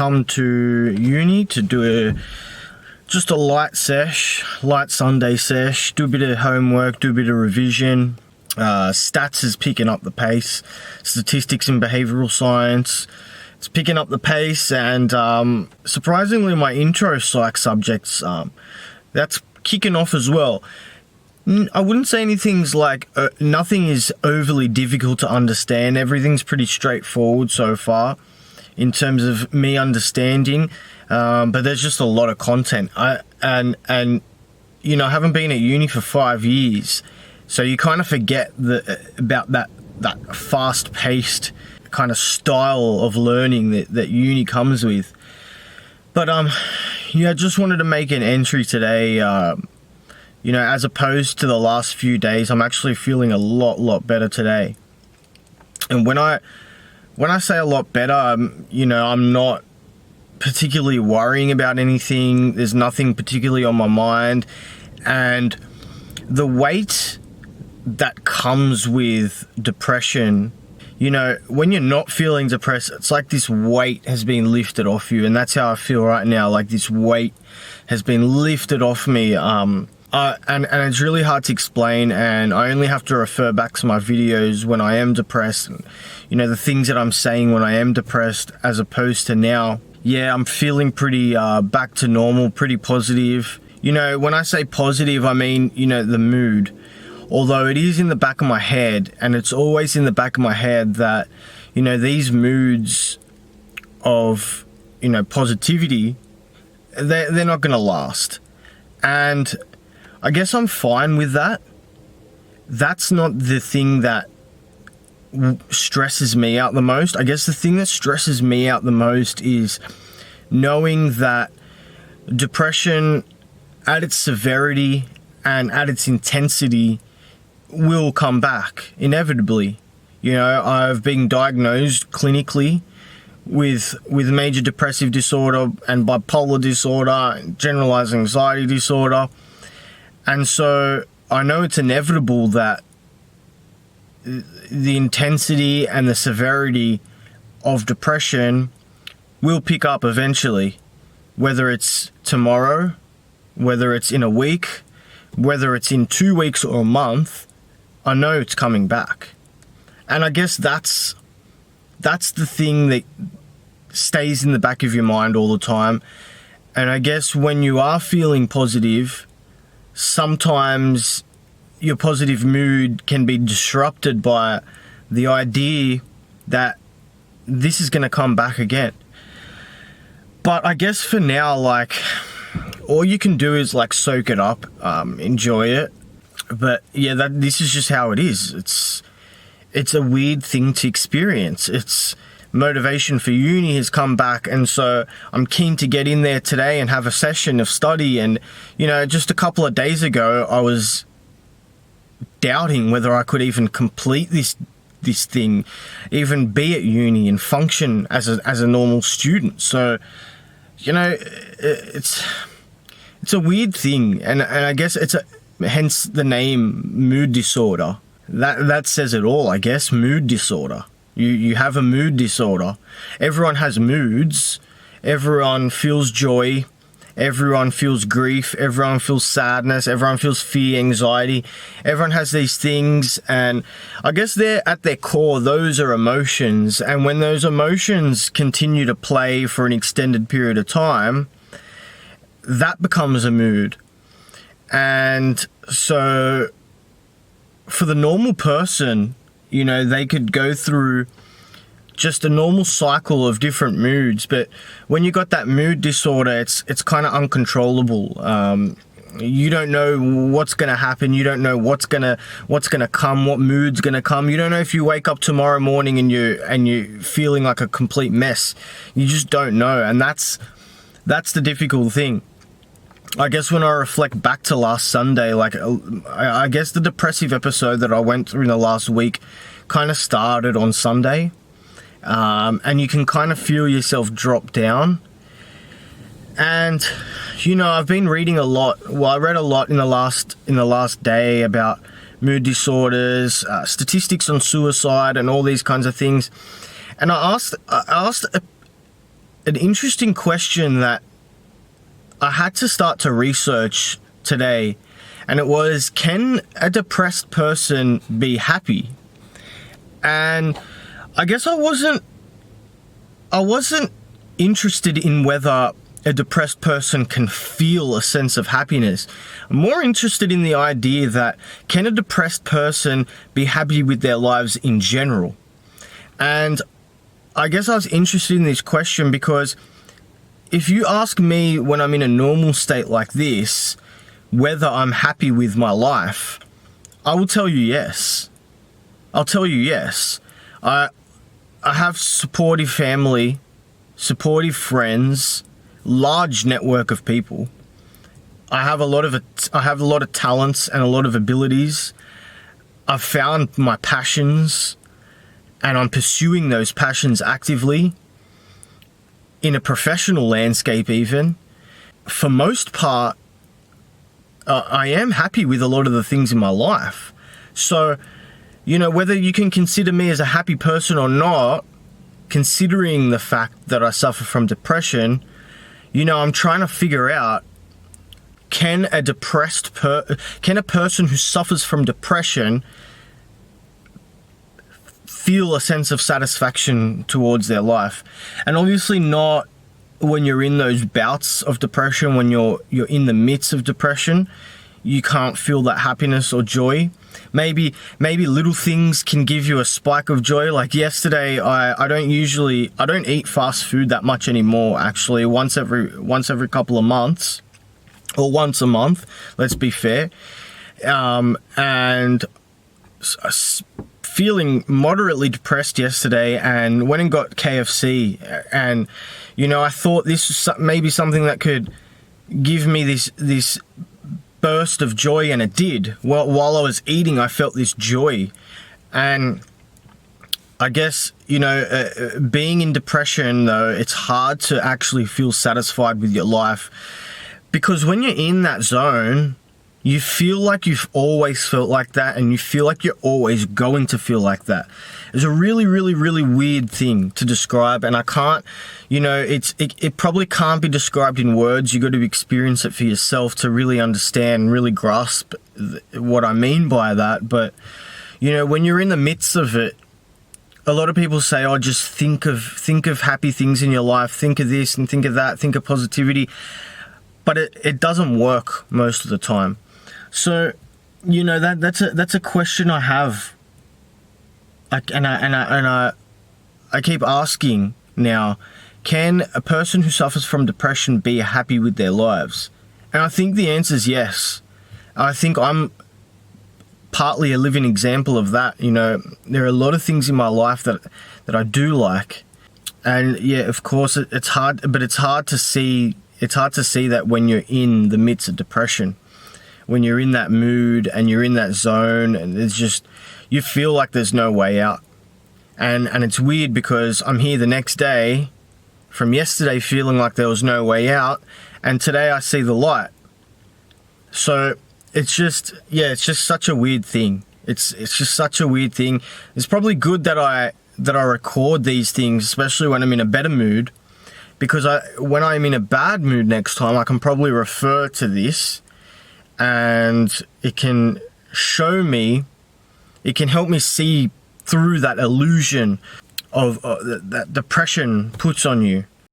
come to uni to do just a light Sunday sesh, do a bit of homework, do a bit of revision. Stats is picking up the pace. Statistics and behavioral science, it's picking up the pace. And surprisingly, my intro psych subjects, that's kicking off as well. I wouldn't say anything's like, nothing is overly difficult to understand. Everything's pretty straightforward so far in terms of me understanding. But there's just a lot of content. I haven't been at uni for 5 years, so you kind of forget about that fast-paced kind of style of learning that uni comes with. But I just wanted to make an entry today. As opposed to the last few days, I'm actually feeling a lot better today. And when I say a lot better, I'm not particularly worrying about anything. There's nothing particularly on my mind. And the weight that comes with depression, when you're not feeling depressed, it's like this weight has been lifted off you. And that's how I feel right now. Like this weight has been lifted off me. And it's really hard to explain, and I only have to refer back to my videos when I am depressed, and, the things that I'm saying when I am depressed, as opposed to now. Yeah, I'm feeling pretty back to normal, pretty positive. When I say positive, I mean, the mood. Although it is in the back of my head, and it's always in the back of my head that, these moods of, positivity, they're not going to last. And I guess I'm fine with that. That's not the thing that stresses me out the most. I guess the thing that stresses me out the most is knowing that depression at its severity and at its intensity will come back inevitably. I've been diagnosed clinically with major depressive disorder and bipolar disorder, generalized anxiety disorder. And so I know it's inevitable that the intensity and the severity of depression will pick up eventually, whether it's tomorrow, whether it's in a week, whether it's in 2 weeks or a month. I know it's coming back. And I guess that's the thing that stays in the back of your mind all the time. And I guess when you are feeling positive, sometimes your positive mood can be disrupted by the idea that this is going to come back again. But I guess for now, all you can do is soak it up, enjoy it. But yeah, this is just how it is. It's a weird thing to experience. It's motivation for uni has come back, and so I'm keen to get in there today and have a session of study. And just a couple of days ago, I was doubting whether I could even complete this thing, even be at uni and function as a normal student. So it's a weird thing, and I guess hence the name mood disorder. That says it all, I guess. Mood disorder. You have a mood disorder. Everyone has moods. Everyone feels joy. Everyone feels grief. Everyone feels sadness. Everyone feels fear, anxiety. Everyone has these things, and I guess they're at their core, those are emotions. And when those emotions continue to play for an extended period of time, that becomes a mood. And so for the normal person, they could go through just a normal cycle of different moods, but when you got that mood disorder, it's kind of uncontrollable. You don't know what's going to happen. You don't know what's going to come, what mood's going to come. You don't know if you wake up tomorrow morning and you're feeling like a complete mess. You just don't know, and that's the difficult thing. I guess when I reflect back to last Sunday, I guess the depressive episode that I went through in the last week kind of started on Sunday. And you can kind of feel yourself drop down. And, I've been reading a lot. Well, I read a lot in the last day about mood disorders, statistics on suicide and all these kinds of things. And I asked an interesting question that I had to start to research today, and it was, can a depressed person be happy? And I guess I wasn't interested in whether a depressed person can feel a sense of happiness. I'm more interested in the idea that, can a depressed person be happy with their lives in general? And I guess I was interested in this question because if you ask me when I'm in a normal state like this, whether I'm happy with my life, I will tell you yes. I'll tell you yes. I have supportive family, supportive friends, large network of people. I have a lot of talents and a lot of abilities. I've found my passions, and I'm pursuing those passions actively in a professional landscape even. For most part, I am happy with a lot of the things in my life. So, whether you can consider me as a happy person or not, considering the fact that I suffer from depression, I'm trying to figure out, can a person who suffers from depression feel a sense of satisfaction towards their life? And obviously not when you're in those bouts of depression, when you're in the midst of depression, you can't feel that happiness or joy. Maybe little things can give you a spike of joy. Like yesterday, I don't eat fast food that much anymore, actually, once every couple of months, or once a month, let's be fair. And feeling moderately depressed yesterday, and went and got KFC, and I thought this was maybe something that could give me this burst of joy, and it did. Well, while I was eating, I felt this joy. And I guess, being in depression, though, it's hard to actually feel satisfied with your life, because when you're in that zone, you feel like you've always felt like that, and you feel like you're always going to feel like that. It's a really, really, really weird thing to describe, and I can't, it probably can't be described in words. You got to experience it for yourself to really understand, really grasp what I mean by that. But, when you're in the midst of it, a lot of people say, oh, just think of happy things in your life, think of this and think of that, think of positivity. But it doesn't work most of the time. So, that's a question I have. I keep asking now, can a person who suffers from depression be happy with their lives? And I think the answer is yes. I think I'm partly a living example of that. There are a lot of things in my life that I do like. And yeah, of course, it's hard, but it's hard to see that when you're in the midst of depression, when you're in that mood and you're in that zone, and it's just, you feel like there's no way out. And it's weird because I'm here the next day from yesterday feeling like there was no way out, and today I see the light. So it's just such a weird thing. It's just such a weird thing. It's probably good that I record these things, especially when I'm in a better mood, because when I'm in a bad mood next time, I can probably refer to this, and it can show me, it can help me see through that illusion of that depression puts on you.